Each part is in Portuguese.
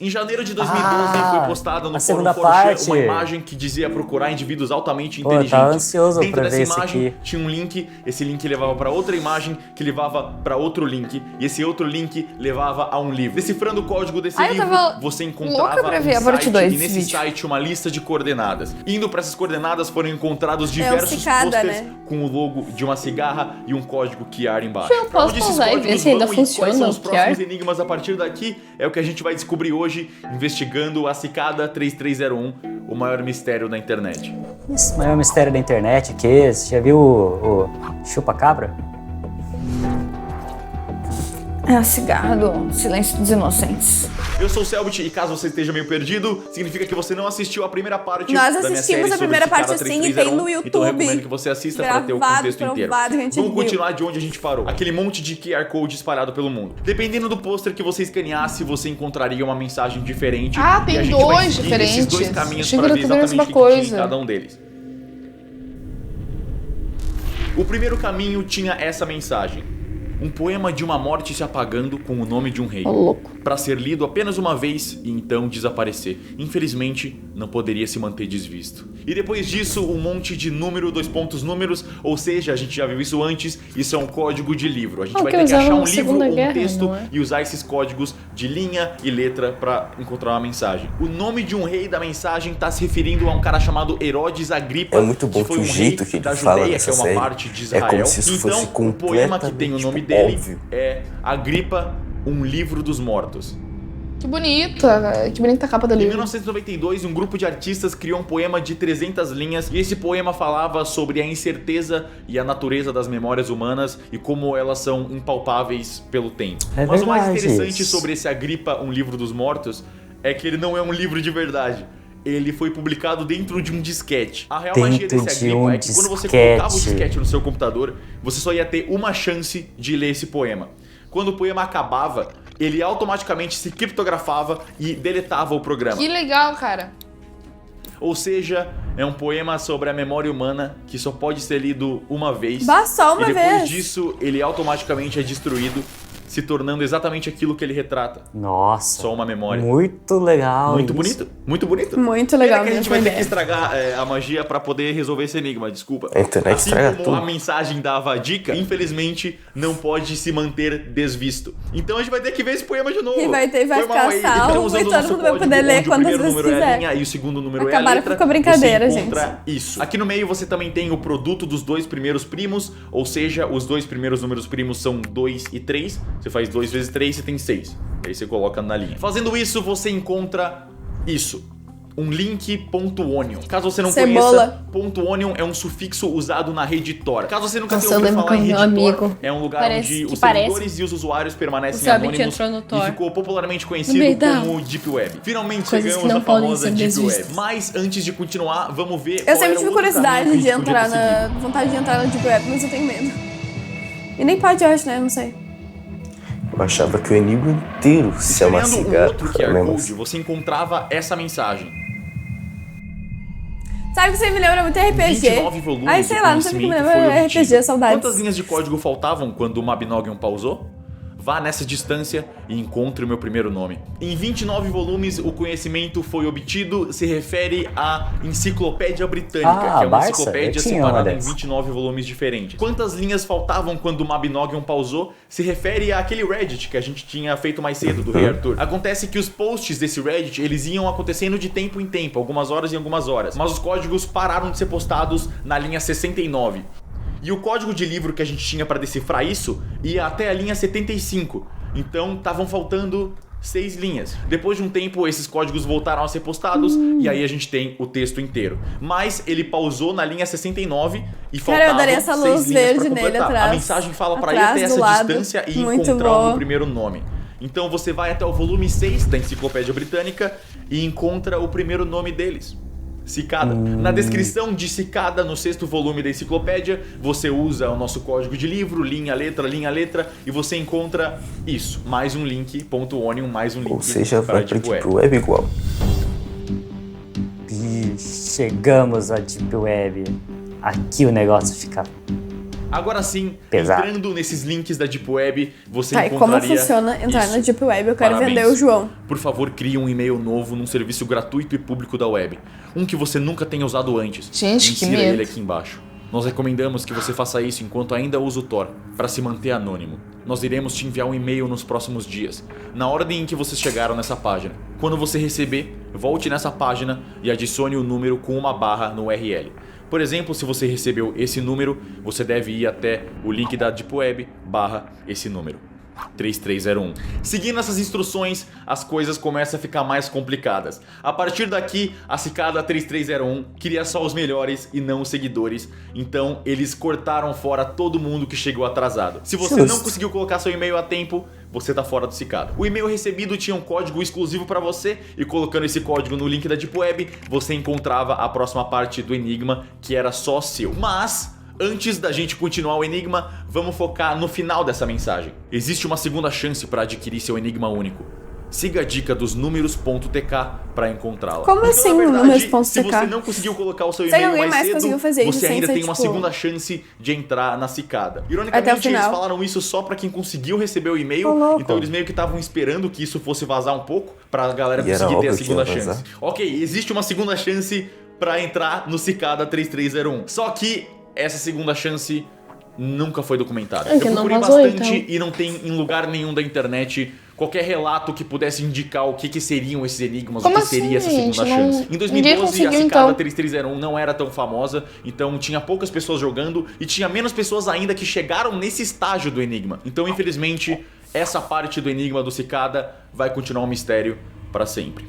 Em janeiro de 2012 foi postada no fórum segunda 4chan parte. uma imagem que dizia procurar indivíduos altamente Pô, inteligentes. tava ansioso Dentro pra dessa ver isso imagem aqui. tinha um link, esse link levava para outra imagem, que levava para outro link, e esse outro link levava a um livro. Decifrando o código desse eu livro, tava você louca encontrava pra um ver a parte site, 2 e desse nesse vídeo. site uma lista de coordenadas. Indo para essas coordenadas foram encontrados diversos cicada, posters né? com o logo de uma cigarra e um código QR embaixo. Eu posso Onde esses pausar e ver códigos se ainda vão e quais funciona são os o próximos QR? enigmas a partir daqui é o que a gente vai descobrir hoje, investigando a Cicada 3301, o maior mistério da internet. Esse maior mistério da internet aqui, você já viu o chupa-cabra? É a cigarra do Silêncio dos Inocentes. Eu sou o Selbit e caso você esteja meio perdido, significa que você não assistiu a primeira parte Nós da minha assistimos série a sobre primeira Cicada parte sim e tem no 3301, YouTube. Então eu recomendo que você assista para ter o Gravado, contexto inteiro. provado, que a gente Vamos viu. continuar de onde a gente parou. Aquele monte de QR Code espalhado pelo mundo. Dependendo do pôster que você escaneasse, você encontraria uma mensagem diferente. Ah, tem e a gente vai dois seguir esses dois diferentes. caminhos Achei que para era ver tudo a exatamente mesma o que tinha em coisa. cada um deles. O primeiro caminho tinha essa mensagem. Um poema de uma morte se apagando com o nome de um rei. Ô, louco. Para ser lido apenas uma vez e então desaparecer. Infelizmente, não poderia se manter desvisto. E depois disso, um monte de número, dois pontos números, ou seja, a gente já viu isso antes, isso é um código de livro. A gente Ah, vai que ter que usavam achar um na livro Segunda ou um Guerra, texto não é? e usar esses códigos de linha e letra para encontrar uma mensagem. O nome de um rei da mensagem está se referindo a um cara chamado Herodes Agripa. É muito bom foi que o um jeito rei que ele da fala Judeia, nessa que é uma série parte de é Israel. como se isso Então, fosse o poema que tem o completamente, nome tipo, dele óbvio. é Agripa, um livro dos mortos. Que bonita a capa do Em livro. 1992, um grupo de artistas criou um poema de 300 linhas e esse poema falava sobre a incerteza e a natureza das memórias humanas e como elas são impalpáveis pelo tempo. É Mas o mais verdade interessante isso. sobre esse Agripa, um livro dos mortos, é que ele não é um livro de verdade. Ele foi publicado dentro de um disquete. A real magia Dentro desse de Agripa um é que quando você disquete. colocava o disquete no seu computador, você só ia ter uma chance de ler esse poema. Quando o poema acabava, ele automaticamente se criptografava e deletava o programa. Que legal, cara. Ou seja, é um poema sobre a memória humana que só pode ser lido uma vez. Bah, só uma e depois vez. disso, ele automaticamente é destruído, se tornando exatamente aquilo que ele retrata. Nossa. Só uma memória. Muito legal. Muito isso. bonito, muito bonito. Muito legal Pena que a gente vai mesmo, ter que ideia. estragar a magia pra poder resolver esse enigma, desculpa. A internet assim estraga como tudo. a mensagem dava a dica, infelizmente não pode se manter desvisto. Então a gente vai ter que ver esse poema de novo. E vai Foi ficar mal aí. salvo Então, usando e o todo nosso mundo vai código, poder ler onde quantas o primeiro vezes número é a quiser. linha e o segundo número é a Acabaram letra, com a brincadeira, você encontra isso. Aqui no meio você também tem o produto dos dois primeiros primos, ou seja, os dois primeiros números primos são 2 e 3. Você faz 2 vezes 3, você tem 6. Aí você coloca na linha. Fazendo isso, você encontra isso. Um link.onion. Caso você não Cebola. conheça, .onion é um sufixo usado na rede Tor. Caso você nunca Nossa, tenha eu ouvido lembro falar em quando rede meu Tor, amigo é um lugar parece onde que os parece. servidores e os usuários permanecem O Selbit anônimos entrou no e Tor. ficou popularmente No conhecido meio da- como Deep Web. Finalmente Coisas chegamos que não à podem famosa ser Deep Web. desvistas. Mas antes de continuar, vamos ver Eu qual sempre era tive o outro curiosidade caminho que de a gente podia entrar ter seguido. vontade de entrar na Deep Web, mas eu tenho medo. E nem pode, eu acho, né? Não sei. Eu achava que o enigma inteiro se Escaneando chamasse um gato. outro cara, QR mesmo Code, assim. você encontrava essa mensagem. Sabe que você me lembra muito RPG? 29 volumes. Ai, sei o lá, não sei porque me conhecimento lembra foi RPG, obtido. saudades. Quantas linhas de código faltavam quando o Mabinogion pausou? Vá nessa distância e encontre o meu primeiro nome. Em 29 volumes, o conhecimento foi obtido, se refere à Enciclopédia Britânica, Ah, que é uma Barça, enciclopédia eu tinha uma separada em dessas. 29 volumes diferentes. Quantas linhas faltavam quando o Mabinogion pausou? Se refere àquele Reddit que a gente tinha feito mais cedo, do Rei Arthur. Acontece que os posts desse Reddit, eles iam acontecendo de tempo em tempo, algumas horas em algumas horas. Mas os códigos pararam de ser postados na linha 69. E o código de livro que a gente tinha para decifrar isso ia até a linha 75. Então estavam faltando 6 linhas. Depois de um tempo, esses códigos voltaram a ser postados e aí a gente tem o texto inteiro. Mas ele pausou na linha 69 e Cara, faltavam eu daria essa 6 luz linhas verde pra nele completar. atrás. A mensagem fala para ir Atrás, até do essa lado. distância e Muito encontrar o bom. meu primeiro nome. Então você vai até o volume 6 da Enciclopédia Britânica e encontra o primeiro nome deles. Cicada. Na descrição de Cicada, no 6º volume da enciclopédia, você usa o nosso código de livro, linha, letra, e você encontra isso. Mais um link, .onion, mais um link. Ou seja, para vai a pra Deep Deep Web. Web igual. E chegamos à Deep Web. Aqui o negócio fica Agora sim, Pesado. entrando nesses links da Deep Web, você Tá, e como encontraria... funciona entrar Isso. na Deep Web? Eu quero Parabéns. vender o João. Por favor, crie um e-mail novo num serviço gratuito e público da web. Um que você nunca tenha usado antes. Gente, que Insira medo. ele aqui embaixo. Nós recomendamos que você faça isso enquanto ainda usa o Tor, para se manter anônimo. Nós iremos te enviar um e-mail nos próximos dias, na ordem em que vocês chegaram nessa página. Quando você receber, volte nessa página e adicione o número com uma barra no URL. Por exemplo, se você recebeu esse número, você deve ir até o link da Deep Web barra esse número. 3301. Seguindo essas instruções, as coisas começam a ficar mais complicadas. A partir daqui, a Cicada 3301 queria só os melhores e não os seguidores. Então, eles cortaram fora todo mundo que chegou atrasado. Se você Justo. não conseguiu colocar seu e-mail a tempo, você tá fora do Cicada. O e-mail recebido tinha um código exclusivo para você e colocando esse código no link da Deep Web, você encontrava a próxima parte do enigma que era só seu. Mas antes da gente continuar o enigma, vamos focar no final dessa mensagem. Existe uma segunda chance para adquirir seu enigma único. Siga a dica dos números.tk para encontrá-la. Como assim, números.tk? Se você não conseguiu colocar o seu Será que e-mail alguém mais mais cedo, conseguiu fazer isso você sem ainda ser, tem uma tipo, segunda chance de entrar na Cicada. até o Ironicamente, eles final? falaram isso só para quem conseguiu receber o e-mail, Ô, louco. então eles meio que estavam esperando que isso fosse vazar um pouco pra galera E era conseguir ter a óbvio que segunda ia vazar. chance. Ok, existe uma segunda chance pra entrar no Cicada 3301. Só que essa segunda chance nunca foi documentada. É que Eu não procurei vazou, bastante então. e não tem em lugar nenhum da internet qualquer relato que pudesse indicar o que seriam esses enigmas, Como o que seria essa assim, segunda gente? Não- chance. Em ninguém 2012 a conseguiu, Cicada então. 3301 não era tão famosa, então tinha poucas pessoas jogando e tinha menos pessoas ainda que chegaram nesse estágio do enigma. Então, infelizmente, essa parte do enigma do Cicada vai continuar um mistério pra sempre.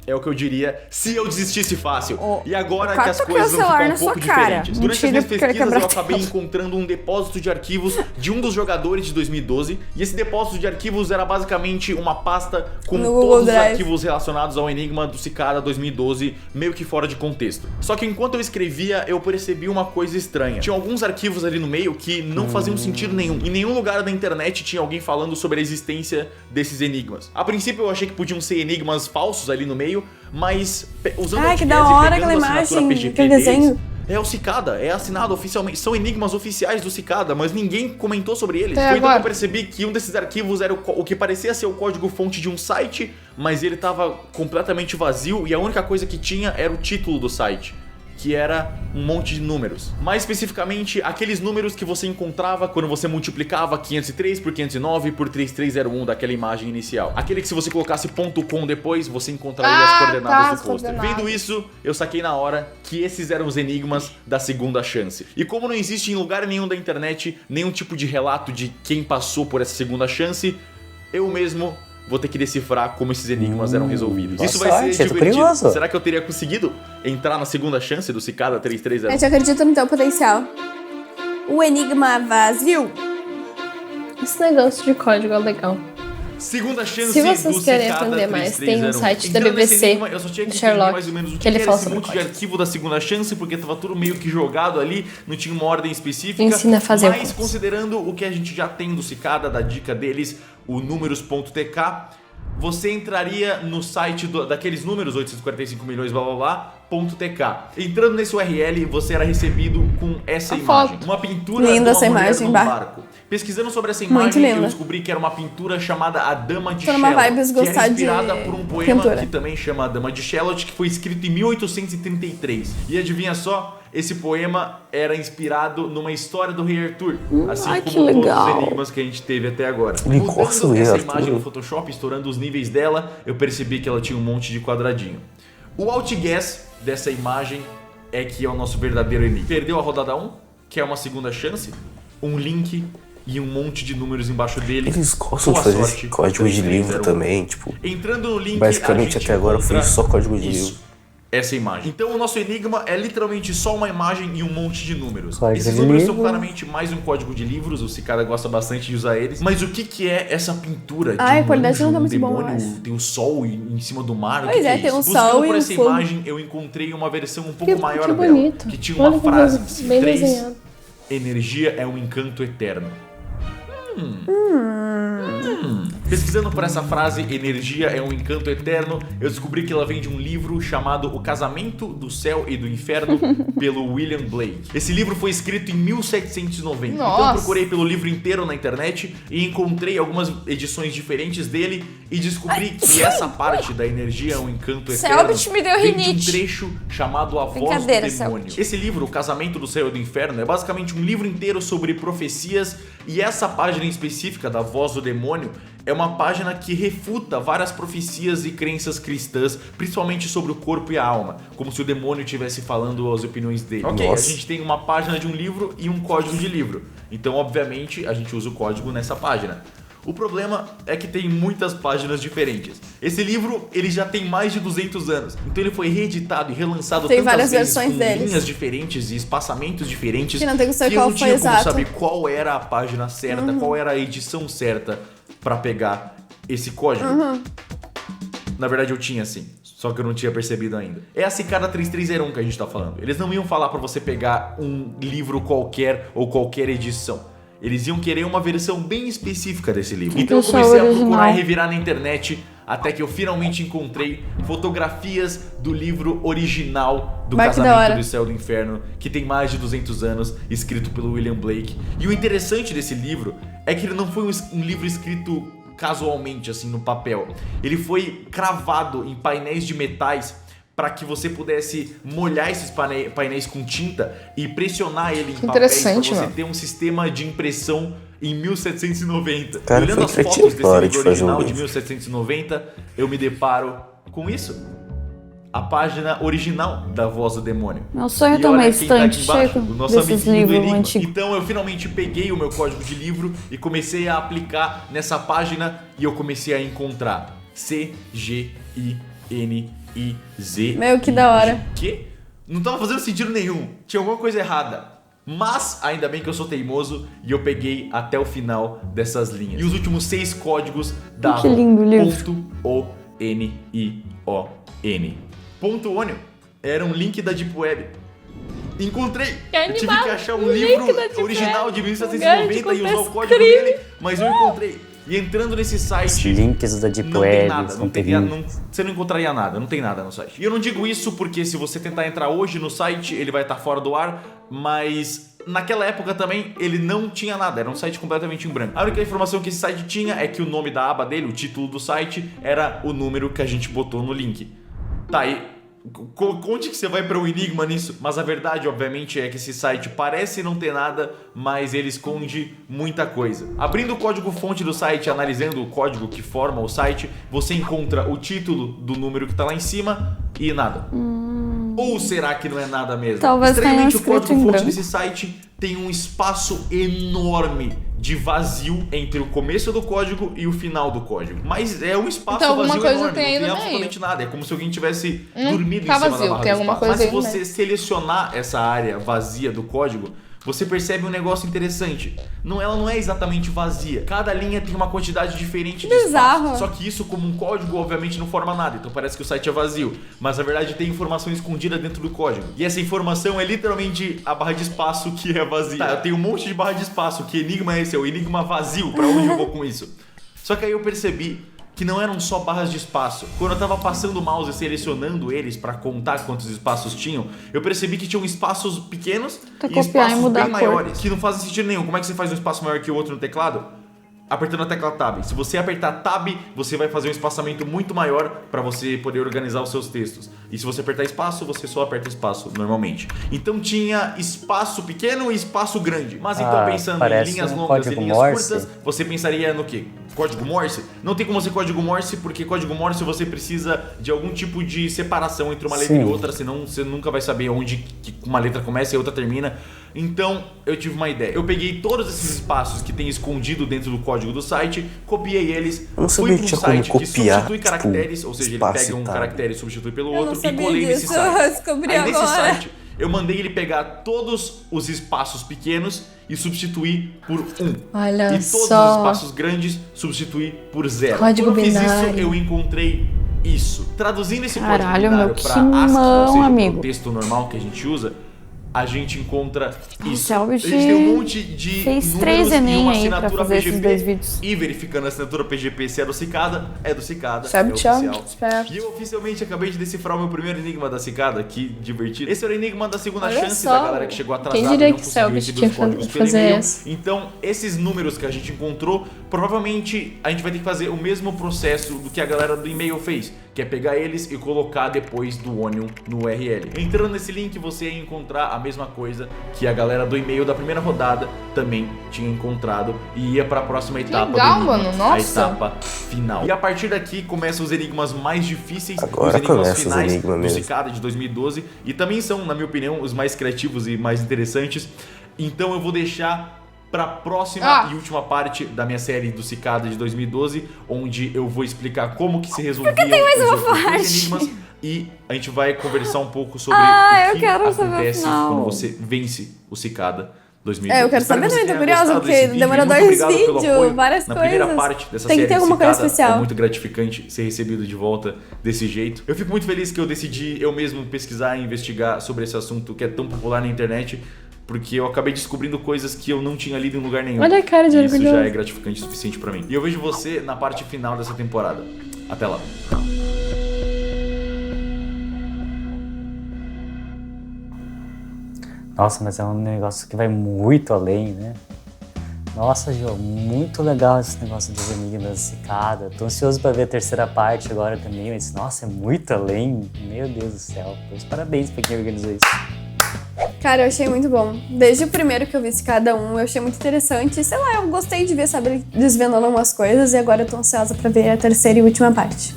É o que eu diria se eu desistisse fácil. Ô, E agora eu que as quero coisas vão cancelar ficar um na sua pouco cara. diferentes. Durante as Mentira, minhas porque eu quero pesquisas eu quebrar acabei tudo. encontrando um depósito de arquivos de um dos jogadores de 2012. E esse depósito de arquivos era basicamente uma pasta com No Google todos os Drive. arquivos relacionados ao enigma do Cicada 2012, meio que fora de contexto. Só que enquanto eu escrevia, eu percebi uma coisa estranha. Tinha alguns arquivos ali no meio que não faziam sentido nenhum. Em nenhum lugar da internet tinha alguém falando sobre a existência desses enigmas. A princípio eu achei que podiam ser enigmas falsos ali no meio, mas usando Ai, o que Wikipédia da e hora pegando aquela a assinatura imagem, PGP aquele deles, desenho. é o Cicada, é assinado oficialmente. São enigmas oficiais do Cicada, mas ninguém comentou sobre eles. Até Foi então que agora. eu percebi que um desses arquivos era o que parecia ser o código-fonte de um site, mas ele tava completamente vazio e a única coisa que tinha era o título do site, que era um monte de números. Mais especificamente, aqueles números que você encontrava quando você multiplicava 503 por 509 por 3301 daquela imagem inicial. Aquele que se você colocasse .com depois, você encontraria as coordenadas as do pôster. coordenadas. Vendo isso, eu saquei na hora que esses eram os enigmas da segunda chance. E como não existe em lugar nenhum da internet nenhum tipo de relato de quem passou por essa segunda chance, eu mesmo vou ter que decifrar como esses enigmas eram resolvidos. boa Isso vai sorte, ser eu tô divertido. curioso. Será que eu teria conseguido entrar na segunda chance do Cicada A 3301? gente acredita no teu potencial. O enigma vazio. Esse negócio de código é legal. Segunda chance Se vocês do querem Cicada aprender mais, tem um 3301. site da Entrando nesse BBC, enigma, eu só tinha que do entender Sherlock, mais ou menos o que ele era fala esse sobre monte de códigos. arquivo da segunda chance, porque tava tudo meio que jogado ali, não tinha uma ordem específica. Ensina a fazer Mas coisas. considerando o que a gente já tem do Cicada, da dica deles, o números.tk, você entraria no site daqueles números, 845 milhões, blá blá blá, .tk. Entrando nesse URL, você era recebido com essa A imagem. foto. Uma pintura Linda de uma essa mulher imagem, num bah. barco. Pesquisando sobre essa Muito imagem, eu linda. descobri que era uma pintura chamada A Dama de Tô numa Shalott, vibes que era gostar de inspirada por um poema pintura. que também chama A Dama de Shalott, que foi escrito em 1833. E adivinha só? Esse poema era inspirado numa história do Rei Arthur, assim ai, como que todos legal. os enigmas que a gente teve até agora. Me encosta o Mudando Rei essa Arthur. imagem no Photoshop, estourando os níveis dela, eu percebi que ela tinha um monte de quadradinho. O outguess dessa imagem é que é o nosso verdadeiro enigma. Perdeu a rodada 1, que é uma segunda chance, um link e um monte de números embaixo dele. Eles gostam de Boa fazer sorte, esse código de livro 3301. também, tipo. Entrando no link, Basicamente a gente até agora foi encontra só código de isso, livro. essa imagem. Então o nosso enigma é literalmente só uma imagem e um monte de números. Código Esses de números são livro. claramente mais um código de livros, o Cicada gosta bastante de usar eles. Mas o que é essa pintura de Ai, a um qualidade anjo, não tá um muito boa, demônio, eu acho. tem o sol em cima do mar? O Pois que é, é tem isso? um Buscando sol por e um essa fogo. imagem, eu encontrei uma versão um pouco maior que dela, bonito. que tinha uma Olha que frase, bem 3, desenhado. energia é um encanto eterno. Pesquisando por essa frase, energia é um encanto eterno, eu descobri que ela vem de um livro chamado O Casamento do Céu e do Inferno, pelo William Blake. Esse livro foi escrito em 1790. Então eu Nossa. procurei pelo livro inteiro na internet e encontrei algumas edições diferentes dele e descobri que essa parte da energia é um encanto eterno Selbit me deu vem de um rinite. trecho chamado A Voz do Brincadeira, Demônio. Selbit. Esse livro, O Casamento do Céu e do Inferno, é basicamente um livro inteiro sobre profecias e essa página em específica da Voz do Demônio é uma página que refuta várias profecias e crenças cristãs, principalmente sobre o corpo e a alma, como se o demônio estivesse falando as opiniões dele. Ok, Nossa. a gente tem uma página de um livro e um código de livro, então obviamente a gente usa o código nessa página. O problema é que tem muitas páginas diferentes. Esse livro, ele já tem mais de 200 anos, então ele foi reeditado e relançado Tem tantas várias vezes versões com deles. linhas diferentes e espaçamentos diferentes Que não tem que saber eu qual não foi tinha como exato. saber qual era a página certa, qual era a edição certa pra pegar esse código. Na verdade eu tinha sim, só que eu não tinha percebido ainda. É a Cicada 3301 que a gente tá falando. Eles não iam falar pra você pegar um livro qualquer ou qualquer edição. Eles iam querer uma versão bem específica desse livro. Então eu Pessoal comecei a original. procurar e revirar na internet até que eu finalmente encontrei fotografias do livro original do Vai, que da Casamento hora. do Céu e do Inferno, que tem mais de 200 anos, escrito pelo William Blake. E o interessante desse livro é que ele não foi um livro escrito casualmente, assim, no papel. Ele foi cravado em painéis de metais para que você pudesse molhar esses painéis com tinta e pressionar ele em papéis para interessante, você mano. ter um sistema de impressão em 1790. Cara, Olhando foi as fotos criativo desse na hora de livro fazer um original de livro. 1790, eu me deparo com isso. A página original da Voz do Demônio. Meu sonho é E ter uma olha quem tá aqui estante embaixo, cheia o nosso desses amiguinho do livros Enigma. antigos. Então eu finalmente peguei o meu código de livro e comecei a aplicar nessa página e eu comecei a encontrar C-G-I-N-I-Z. Meu, que da hora. Que? Não tava fazendo sentido nenhum. Tinha alguma coisa errada. Mas, ainda bem que eu sou teimoso e eu peguei até o final dessas linhas. E os últimos 6 códigos davam Que lindo livro. .O-N-I-O-N. Ponto Onion era um link da Deep Web. Encontrei! Que Eu tive animal, que achar um um link livro da Deep original Web. de Um lugar 1790 e de usar o contar código crime. dele, mas eu encontrei. E entrando nesse Os site, links da Deep não Web, tem nada, os não teria, conteúdos. você não encontraria nada, não tem nada no site. E eu não digo isso porque se você tentar entrar hoje no site, ele vai estar fora do ar, mas naquela época também ele não tinha nada, era um site completamente em branco. A única informação que esse site tinha é que o nome da aba dele, o título do site, era o número que a gente botou no link. Tá, e onde que você vai para o enigma nisso? Mas a verdade, obviamente, é que esse site parece não ter nada, mas ele esconde muita coisa. Abrindo o código-fonte do site, analisando o código que forma o site, você encontra o título do número que tá lá em cima e nada. Ou será que não é nada mesmo? Talvez Estranhamente, tenha o escrito em código-fonte branco. desse site tem um espaço enorme de vazio entre o começo do código e o final do código. Mas é um espaço Então, alguma vazio coisa enorme, tem aí não tem no meio. absolutamente nada. É como se alguém tivesse Não dormido tá em cima vazio, da barra tem do alguma espaço. coisa Mas se aí no você meio. selecionar essa área vazia do código, você percebe um negócio interessante. Ela não é exatamente vazia. Cada linha tem uma quantidade diferente de Bizarro. espaço. Só que isso, como um código, obviamente não forma nada. Então parece que o site é vazio. Mas na verdade tem informação escondida dentro do código. E essa informação é literalmente a barra de espaço que é vazia. Tá, eu tenho um monte de barra de espaço. Que enigma é esse? É o enigma vazio. Pra onde eu vou com isso? Só que aí eu percebi que não eram só barras de espaço. Quando eu tava passando o mouse e selecionando eles pra contar quantos espaços tinham, eu percebi que tinham espaços pequenos Tá e copiar e espaços mudar bem a cor. maiores, que não fazem sentido nenhum. Como é que você faz um espaço maior que o outro no teclado? Apertando a tecla Tab. Se você apertar Tab, você vai fazer um espaçamento muito maior para você poder organizar os seus textos. E se você apertar espaço, você só aperta espaço normalmente. Então tinha espaço pequeno e espaço grande. Mas então pensando em parece linhas um longas e código linhas Morse. curtas, você pensaria no quê? Código Morse? Não tem como ser código Morse, porque código Morse você precisa de algum tipo de separação entre uma letra Sim. e outra, senão você nunca vai saber onde que uma letra começa e a outra termina. Então eu tive uma ideia. Eu peguei todos esses espaços que tem escondido dentro do código do site, copiei eles, Eu não fui sabia para um que tinha como site que copiar, substitui tipo, caracteres, ou seja, ele espaço pega um e tal. caractere e substitui pelo Eu não outro e sabia colei nesse disso, site. eu descobri Aí nesse agora. site eu mandei ele pegar todos os espaços pequenos e substituir por 1. Olha E todos só. os espaços grandes substituir por 0. Código Quando eu fiz isso, binário. eu encontrei isso. Traduzindo esse Caralho, código binário meu, que para ASCII, ou mão, seja, amigo. o texto normal que a gente usa, a gente encontra isso. Selbit A gente tem um monte de fez números 3 e Enem uma aí assinatura pra fazer esses PGP. 2 vídeos. E verificando a assinatura PGP se é do Cicada, é do Cicada, Sabe, é oficial. esperto. E eu oficialmente acabei de decifrar o meu primeiro enigma da Cicada, que divertido. Esse era o enigma da segunda Olha chance só. da galera que chegou atrasada Quem diria e não que conseguiu Selbit receber os tinha códigos pelo fazer e-mail. essa? Então, esses números que a gente encontrou, provavelmente a gente vai ter que fazer o mesmo processo do que a galera do e-mail fez, que é pegar eles e colocar depois do Onion no URL. Entrando nesse link, você ia encontrar a mesma coisa que a galera do e-mail da primeira rodada também tinha encontrado e ia para a próxima etapa legal, do enigma, mano, a nossa. etapa final. E a partir daqui começam os enigmas mais difíceis, Agora os enigmas começa os finais enigmas do mesmo. Cicada de 2012 e também são, na minha opinião, os mais criativos e mais interessantes. Então eu vou deixar para a próxima e última parte da minha série do Cicada de 2012, onde eu vou explicar como que se resolviam os outros três enigmas e a gente vai conversar um pouco sobre eu o que quero saber o acontece final. quando você vence o Cicada 2012. Eu quero Espero saber que você também, tô tenha curiosa, gostado porque desse vídeo. demorou Muito 2 obrigado pelo vídeos, apoio várias na primeira coisas. parte dessa Tem que série ter alguma Cicada. coisa especial. É muito gratificante ser recebido de volta desse jeito. Eu fico muito feliz que eu decidi eu mesmo pesquisar e investigar sobre esse assunto que é tão popular na internet, porque eu acabei descobrindo coisas que eu não tinha lido em lugar nenhum. Olha a cara de E isso já orgulhoso. é gratificante o suficiente pra mim. E eu vejo você na parte final dessa temporada. Até lá. Nossa, mas é um negócio que vai muito além, né? Nossa, Jô, muito legal esse negócio dos enigmas da Cicada. Tô ansioso pra ver a terceira parte agora também, mas nossa, é muito além. Meu Deus do céu. Pois parabéns pra quem organizou isso. Cara, eu achei muito bom. Desde o primeiro que eu vi cada um, eu achei muito interessante. Sei lá, eu gostei de ver, sabe, ele desvendando algumas coisas e agora eu tô ansiosa pra ver a terceira e última parte.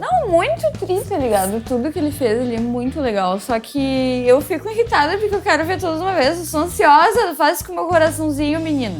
Não, muito triste, tá ligado? Tudo que ele fez ali é muito legal. Só que eu fico irritada porque eu quero ver tudo de uma vez. Eu sou ansiosa, faz com o meu coraçãozinho, menino.